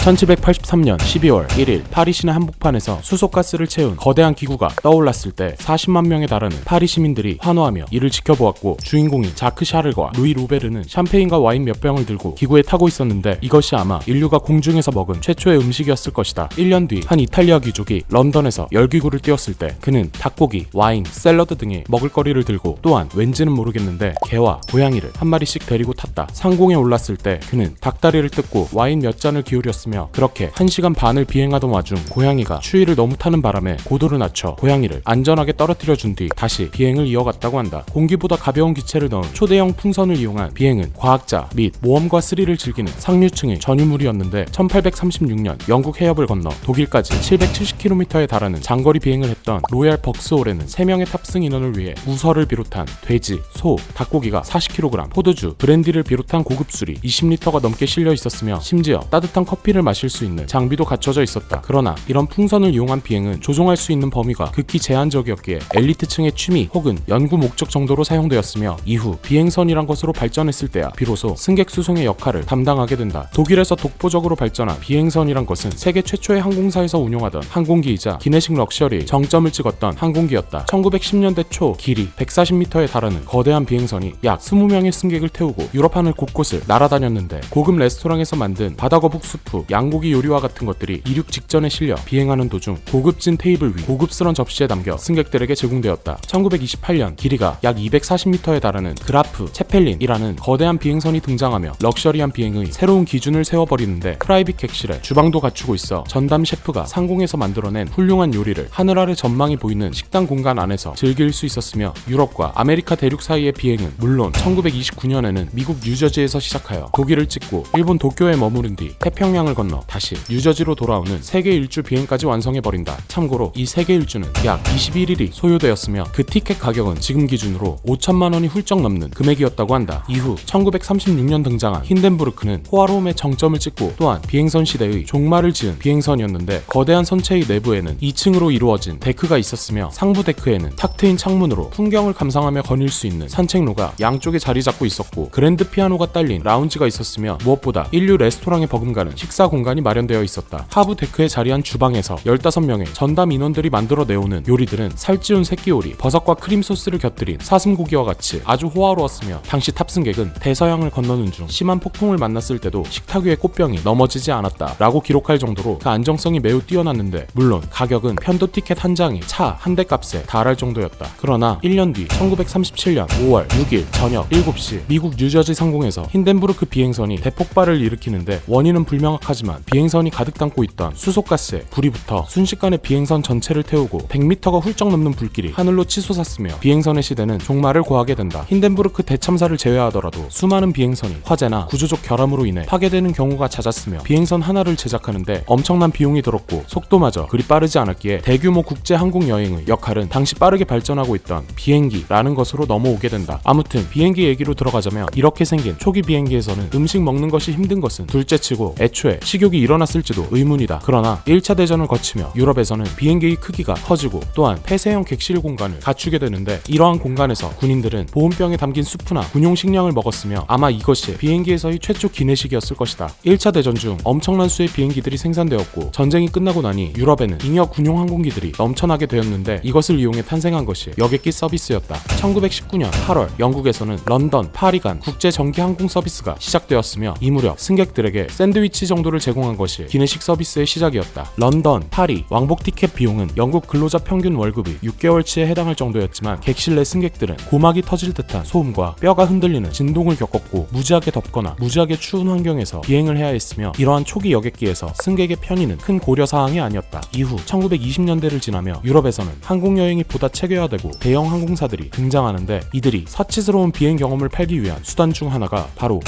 1783년 12월 1일 파리 시내 한복판에서 수소가스를 채운 거대한 기구가 떠올랐을 때 40만 명에 달하는 파리 시민들이 환호하며 이를 지켜보았고, 주인공인 자크 샤를과 루이 루베르는 샴페인과 와인 몇 병을 들고 기구에 타고 있었는데, 이것이 아마 인류가 공중에서 먹은 최초의 음식이었을 것이다. 1년 뒤 한 이탈리아 귀족이 런던에서 열기구를 띄웠을 때 그는 닭고기, 와인, 샐러드 등의 먹을거리를 들고, 또한 왠지는 모르겠는데 개와 고양이를 한 마리씩 데리고 탔다. 상공에 올랐을 때 그는 닭다리를 뜯고 와인 몇 잔을 기울였으며, 그렇게 1시간 반을 비행하던 와중 고양이가 추위를 너무 타는 바람에 고도를 낮춰 고양이를 안전하게 떨어뜨려 준 뒤 다시 비행을 이어갔다고 한다. 공기보다 가벼운 기체를 넣은 초대형 풍선을 이용한 비행은 과학자 및 모험과 스릴을 즐기는 상류층의 전유물이었는데, 1836년 영국 해협을 건너 독일까지 770km에 달하는 장거리 비행을 했던 로얄 벅스홀에는 3명의 탑승 인원을 위해 우설을 비롯한 돼지, 소, 닭고기가 40kg, 포도주, 브랜디를 비롯한 고급 술이 20리터가 넘게 실려 있었으며, 심지어 따뜻한 커피를 마실 수 있는 장비도 갖춰져 있었다. 그러나 이런 풍선을 이용한 비행은 조종할 수 있는 범위가 극히 제한적이었기에 엘리트층의 취미 혹은 연구 목적 정도로 사용되었으며, 이후 비행선이란 것으로 발전했을 때야 비로소 승객 수송의 역할을 담당하게 된다. 독일에서 독보적으로 발전한 비행선이란 것은 세계 최초의 항공사에서 운용하던 항공기이자 기내식 럭셔리의 정점을 찍었던 항공기였다. 1910년대 초 길이 140m에 달하는 거대한 비행선이 약 20명의 승객을 태우고 유럽 하늘 곳곳을 날아다녔는데, 고급 레스토랑에서 만든 바다거북 수프, 양고기 요리와 같은 것들이 이륙 직전에 실려 비행하는 도중 고급진 테이블 위 고급스런 접시에 담겨 승객들에게 제공되었다. 1928년 길이가 약 240m에 달하는 그라프 체펠린이라는 거대한 비행선이 등장하며 럭셔리한 비행의 새로운 기준을 세워버리는데, 프라이빗 객실에 주방도 갖추고 있어 전담 셰프가 상공에서 만들어낸 훌륭한 요리를 하늘 아래 전망이 보이는 식당 공간 안에서 즐길 수 있었으며, 유럽과 아메리카 대륙 사이의 비행은 물론 1929년에는 미국 뉴저지에서 시작하여 독일을 찍고 일본 도쿄에 머무른 뒤 태평양을 건너 다시 뉴저지로 돌아오는 세계 일주 비행까지 완성해버린다. 참고로 이 세계 일주는 약 21일이 소요되었으며, 그 티켓 가격은 지금 기준으로 5천만 원이 훌쩍 넘는 금액이었다고 한다. 이후 1936년 등장한 힌덴부르크는 호화로움의 정점을 찍고, 또한 비행선 시대의 종말을 지은 비행선이었는데, 거대한 선체의 내부에는 2층으로 이루어진 데크가 있었으며, 상부 데크에는 탁 트인 창문으로 풍경을 감상하며 거닐 수 있는 산책로가 양쪽에 자리 잡고 있었고, 그랜드 피아노가 딸린 라운지가 있었으며, 무엇보다 인류 레스토랑에 버금가는 식사 공간이 마련되어 있었다. 하부 데크에 자리한 주방에서 15명의 전담 인원들이 만들어내오는 요리들은 살찌운 새끼오리, 버섯과 크림 소스를 곁들인 사슴고기와 같이 아주 호화로웠으며, 당시 탑승객은 대서양을 건너는 중 심한 폭풍을 만났을 때도 식탁 위의 꽃병이 넘어지지 않았다 라고 기록할 정도로 그 안정성이 매우 뛰어났는데, 물론 가격은 편도 티켓 한 장이 차 한 대 값에 달할 정도였다. 그러나 1년 뒤 1937년 5월 6일 저녁 7시 미국 뉴저지 상공에서 힌덴부르크 비행선이 대폭발을 일으키는데, 원인은 불명확하지만 비행선이 가득 담고 있던 수소가스에 불이 붙어 순식간에 비행선 전체를 태우고 100m가 훌쩍 넘는 불길이 하늘로 치솟았으며, 비행선의 시대는 종말을 고하게 된다. 힌덴부르크 대참사를 제외하더라도 수많은 비행선이 화재나 구조적 결함으로 인해 파괴되는 경우가 잦았으며, 비행선 하나를 제작하는데 엄청난 비용이 들었고, 속도마저 그리 빠르지 않았기에 대규모 국제 항공 여행의 역할은 당시 빠르게 발전하고 있던 비행기라는 것으로 넘어오게 된다. 아무튼 비행기 얘기로 들어가자면, 이렇게 생긴 초기 비행기에서는 음식 먹는 것이 힘든 것은 둘째치고 애초에 식욕이 일어났을지도 의문이다. 그러나 1차 대전을 거치며 유럽에서는 비행기의 크기가 커지고, 또한 폐쇄형 객실 공간을 갖추게 되는데, 이러한 공간에서 군인들은 보온병에 담긴 수프나 군용 식량을 먹었으며, 아마 이것이 비행기에서의 최초 기내식이었을 것이다. 1차 대전 중 엄청난 수의 비행기들이 생산되었고, 전쟁이 끝나고 나니 유럽에는 잉여 군용 항공기들이 넘쳐나게 되었는데, 이것을 이용해 탄생한 것이 여객기 서비스였다. 1919년 8월 영국에서는 런던, 파리 간 국제 정기 항공 서비스가 시작되었으며, 이 무렵 승객들에게 샌드위치 정도를 제공한 것이 기내식 서비스의 시작이었다. 런던, 파리 왕복 티켓 비용은 영국 근로자 평균 월급의 6개월치에 해당할 정도였지만, 객실 내 승객들은 고막이 터질 듯한 소음과 뼈가 흔들리는 진동을 겪었고, 무지하게 덥거나 무지하게 추운 환경에서 비행을 해야 했으며, 이러한 초기 여객기에서 승객의 편의는 큰 고려사항이 아니었다. 이후 1920년대를 지나며 유럽에서는 항공여행이 보다 체계화되고 대형 항공사들이 등장하는데, 이들이 사치스러운 비행 경험을 팔기 위한 수단 중 하나가 바로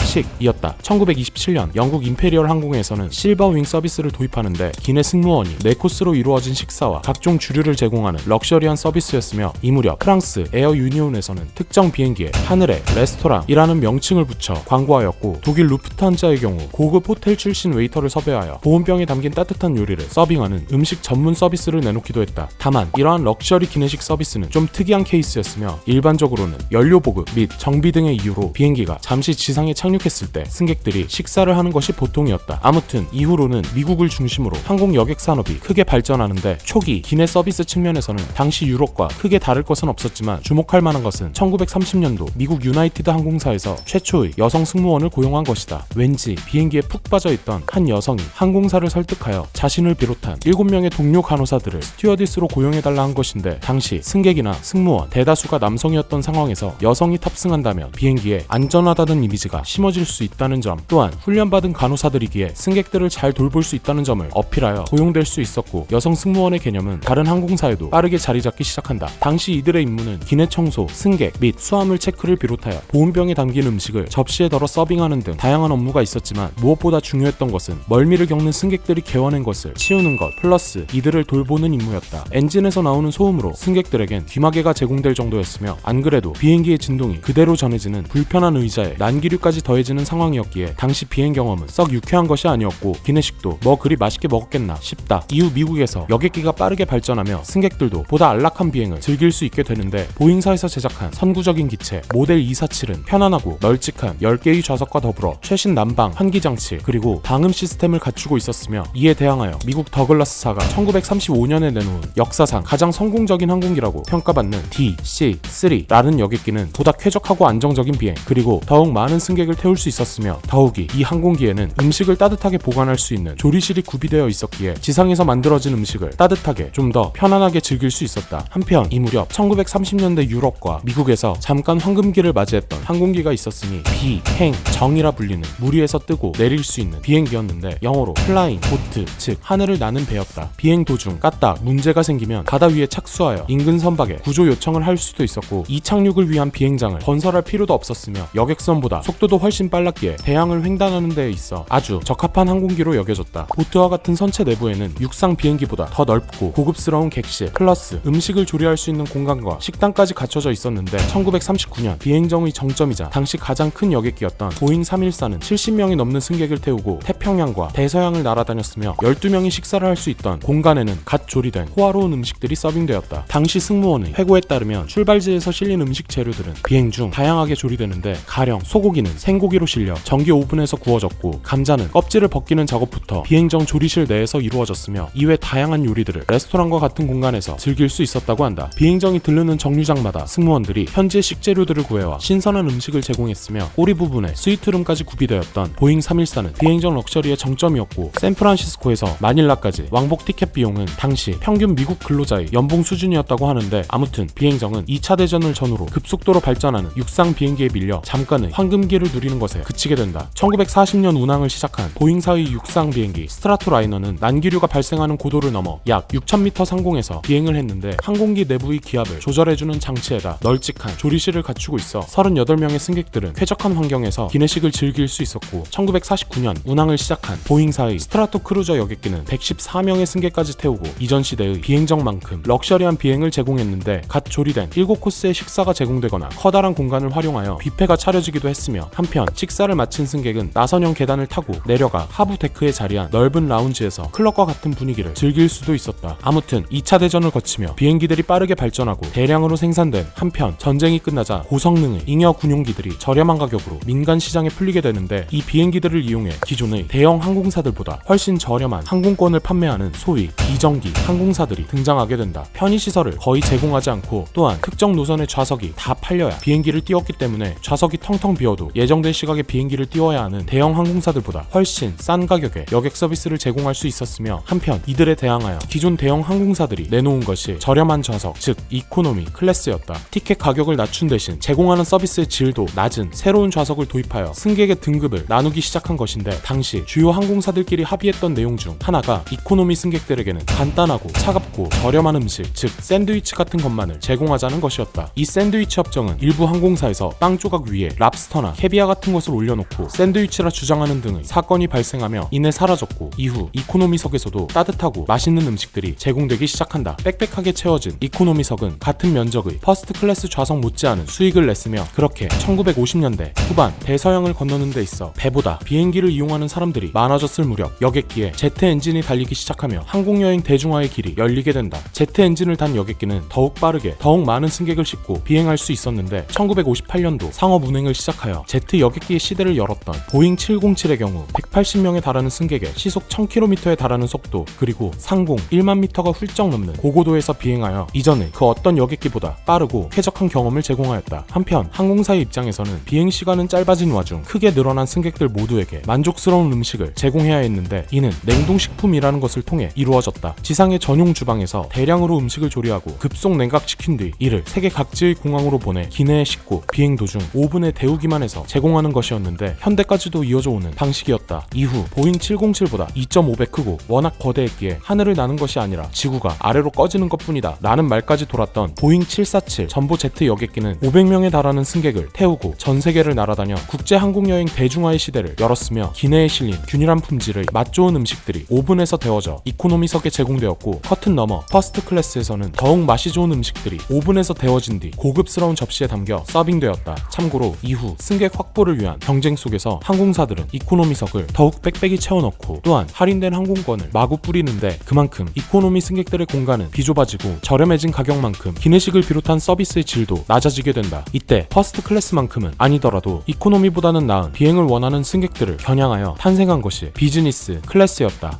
식이었다. 1927년 영국 임페리얼 항공에서는 실버윙 서비스를 도입하는데, 기내 승무원이 4코스로 이루어진 식사와 각종 주류를 제공하는 럭셔리한 서비스였으며, 이 무렵 프랑스 에어 유니온에서는 특정 비행기에 하늘의 레스토랑이라는 명칭을 붙여 광고하였고, 독일 루프트한자의 경우 고급 호텔 출신 웨이터를 섭외하여 보온병에 담긴 따뜻한 요리를 서빙하는 음식 전문 서비스를 내놓기도 했다. 다만 이러한 럭셔리 기내식 서비스는 좀 특이한 케이스였으며, 일반적으로는 연료 보급 및 정비 등의 이유로 비행기가 잠시 지상에 착륙했을 때 승객들이 식사를 하는 것이 보통이었다. 있었다. 아무튼 이후로는 미국을 중심으로 항공 여객 산업이 크게 발전하는데 초기 기내 서비스 측면에서는 당시 유럽과 크게 다를 것은 없었지만 주목할 만한 것은 1930년도 미국 유나이티드 항공사에서 최초의 여성 승무원을 고용한 것이다. 왠지 비행기에 푹 빠져있던 한 여성이 항공사를 설득하여 자신을 비롯한 7명의 동료 간호사들을 스튜어디스로 고용해달라 한 것인데 당시 승객이나 승무원 대다수가 남성이었던 상황에서 여성이 탑승한다면 비행기에 안전하다는 이미지가 심어질 수 있다는 점, 또한 훈련받은 간호사들이기에 승객들을 잘 돌볼 수 있다는 점을 어필하여 고용될 수 있었고, 여성 승무원의 개념은 다른 항공사에도 빠르게 자리 잡기 시작한다. 당시 이들의 임무는 기내 청소, 승객 및 수화물 체크를 비롯하여 보온병에 담긴 음식을 접시에 덜어 서빙하는 등 다양한 업무가 있었지만 무엇보다 중요했던 것은 멀미를 겪는 승객들이 개워낸 것을 치우는 것 플러스 이들을 돌보는 임무였다. 엔진에서 나오는 소음으로 승객들에겐 귀마개가 제공될 정도였으며, 안 그래도 비행기의 진동이 그대로 전해지는 불편한 의자에 난기류까지 더해지는 상황이었기에 당시 비행 경험은 썩 유쾌한 것이 아니었고, 기내식도 뭐 그리 맛있게 먹었겠나 싶다. 이후 미국에서 여객기가 빠르게 발전하며 승객들도 보다 안락한 비행을 즐길 수 있게 되는데, 보잉사에서 제작한 선구적인 기체 모델 247은 편안하고 널찍한 10개의 좌석과 더불어 최신 난방, 환기 장치 그리고 방음 시스템을 갖추고 있었으며, 이에 대항하여 미국 더글라스사가 1935년에 내놓은 역사상 가장 성공적인 항공기라고 평가받는 DC-3라는 여객기는 보다 쾌적하고 안정적인 비행 그리고 더욱 많은 승객을 태울 수 있었으며, 더욱이 이 항공기에는 음식을 따뜻하게 보관할 수 있는 조리실이 구비되어 있었기에 지상에서 만들어진 음식을 따뜻하게 좀 더 편안하게 즐길 수 있었다. 한편 이 무렵 1930년대 유럽과 미국에서 잠깐 황금기를 맞이했던 항공기가 있었으니 비행정이라 불리는 물 위에서 뜨고 내릴 수 있는 비행기였는데, 영어로 플라잉 보트, 즉 하늘을 나는 배였다. 비행 도중 까딱 문제가 생기면 바다 위에 착수하여 인근 선박에 구조 요청을 할 수도 있었고, 이착륙을 위한 비행장을 건설할 필요도 없었으며 여객선보다 속도도 훨씬 빨랐기에 대양을 횡단하는 데에 있어 아주 적합한 항공기로 여겨졌다. 보트와 같은 선체 내부에는 육상 비행기보다 더 넓고 고급스러운 객실 플러스 음식을 조리할 수 있는 공간과 식당까지 갖춰져 있었는데, 1939년 비행정의 정점이자 당시 가장 큰 여객기였던 보잉 314는 70명이 넘는 승객을 태우고 태평양과 대서양을 날아다녔으며 12명이 식사를 할 수 있던 공간에는 갓 조리된 호화로운 음식들이 서빙되었다. 당시 승무원의 회고에 따르면 출발지에서 실린 음식 재료들은 비행 중 다양하게 조리되는데, 가령 소고기는 생고기로 실려 전기 오븐에서 구워졌고, 감자는 껍질을 벗기는 작업부터 비행정 조리실 내에서 이루어졌으며, 이외 다양한 요리들을 레스토랑과 같은 공간에서 즐길 수 있었다고 한다. 비행정이 들르는 정류장마다 승무원들이 현지의 식재료들을 구해와 신선한 음식을 제공했으며, 꼬리 부분에 스위트룸까지 구비되었던 보잉 314는 비행정 럭셔리의 정점이었고, 샌프란시스코에서 마닐라까지 왕복 티켓 비용은 당시 평균 미국 근로자의 연봉 수준이었다고 하는데, 아무튼 비행정은 2차 대전을 전후로 급속도로 발전하는 육상 비행기에 밀려 잠깐의 황금기를 누리는 것에 그치게 된다. 1940년 운항을 시작한 보잉사의 육상 비행기 스트라토라이너는 난기류가 발생하는 고도를 넘어 약 6,000m 상공에서 비행을 했는데, 항공기 내부의 기압을 조절해주는 장치에다 널찍한 조리실을 갖추고 있어 38명의 승객들은 쾌적한 환경에서 기내식을 즐길 수 있었고, 1949년 운항을 시작한 보잉사의 스트라토 크루저 여객기는 114명의 승객까지 태우고 이전 시대의 비행정만큼 럭셔리한 비행을 제공했는데, 갓 조리된 7코스의 식사가 제공되거나 커다란 공간을 활용하여 뷔페가 차려지기도 했으며, 한편 식사를 마친 승객은 나선형 계단을 타고 내려가 하부 데크에 자리한 넓은 라운지에서 클럽과 같은 분위기를 즐길 수도 있었다. 아무튼 2차 대전을 거치며 비행기들이 빠르게 발전하고 대량으로 생산된 한편, 전쟁이 끝나자 고성능의 잉여 군용기들이 저렴한 가격으로 민간 시장에 풀리게 되는데, 이 비행기들을 이용해 기존의 대형 항공사들보다 훨씬 저렴한 항공권을 판매하는 소위 비정기 항공사들이 등장하게 된다. 편의시설을 거의 제공하지 않고, 또한 특정 노선의 좌석이 다 팔려야 비행기를 띄웠기 때문에 좌석이 텅텅 비어도 예정된 시각에 비행기를 띄워야 하는 대형 항공사들보다 훨씬 싼 가격에 여객 서비스를 제공할 수 있었으며, 한편 이들에 대항하여 기존 대형 항공사들이 내놓은 것이 저렴한 좌석, 즉 이코노미 클래스였다. 티켓 가격을 낮춘 대신 제공하는 서비스의 질도 낮은 새로운 좌석을 도입하여 승객의 등급을 나누기 시작한 것인데, 당시 주요 항공사들끼리 합의했던 내용 중 하나가 이코노미 승객들에게는 간단하고 차갑고 저렴한 음식, 즉 샌드위치 같은 것만을 제공하자는 것이었다. 이 샌드위치 협정은 일부 항공사에서 빵 조각 위에 랍스터나 캐비아 같은 것을 올려놓고 샌드위치라 주장하는 등의 사건이 발생하며 이내 사라졌고, 이후 이코노미석에서도 따뜻하고 맛있는 음식들이 제공되기 시작한다. 빽빽하게 채워진 이코노미석은 같은 면적의 퍼스트 클래스 좌석 못지않은 수익을 냈으며, 그렇게 1950년대 후반 대서양을 건너는 데 있어 배보다 비행기를 이용하는 사람들이 많아졌을 무렵 여객기에 제트 엔진이 달리기 시작하며 항공여행 대중화의 길이 열리게 된다. 제트 엔진을 단 여객기는 더욱 빠르게 더욱 많은 승객을 싣고 비행할 수 있었는데, 1958년도 상업 운행을 시작하여 제트 여객기의 시대를 열었던 보잉 707의 경우 180명에 달하는 승객의 시속 1000km에 달하는 속도, 그리고 상공 1만 미터가 훌쩍 넘는 고고도에서 비행하여 이전의 그 어떤 여객기보다 빠르고 쾌적한 경험을 제공하였다. 한편 항공사의 입장에서는 비행 시간은 짧아진 와중 크게 늘어난 승객들 모두에게 만족스러운 음식을 제공해야 했는데, 이는 냉동식품이라는 것을 통해 이루어졌다. 지상의 전용 주방에서 대량으로 음식을 조리하고 급속 냉각시킨 뒤 이를 세계 각지의 공항으로 보내 기내에 싣고 비행 도중 오븐에 데우기만 해서 제공하는 것이었는데, 현대까지도 이어져 오는 방식이었다. 이후 보잉 707보다 2.5배 크고 워낙 거대했기에 하늘을 나는 것이 아니라 지구가 아래로 꺼지는 것뿐이다 라는 말까지 돌았던 보잉 747 전보 제트 여객기는 500명에 달하는 승객을 태우고 전 세계를 날아다녀 국제 항공여행 대중화의 시대를 열었으며, 기내에 실린 균일한 품질의 맛 좋은 음식들이 오븐에서 데워져 이코노미석에 제공되었고, 커튼 너머 퍼스트 클래스에서는 더욱 맛이 좋은 음식들이 오븐에서 데워진 뒤 고급스러운 접시에 담겨 서빙되었다. 참고로 이후 승객 확보를 위한 경쟁 속에서 항공사들은 이코노미석을 더욱 빽빽이 채워넣고, 또한 할인된 항공권을 마구 뿌리는데 그만큼 이코노미 승객들의 공간은 비좁아지고 저렴해진 가격만큼 기내식을 비롯한 서비스의 질도 낮아지게 된다. 이때 퍼스트 클래스만큼은 아니더라도 이코노미보다는 나은 비행을 원하는 승객들을 겨냥하여 탄생한 것이 비즈니스 클래스였다.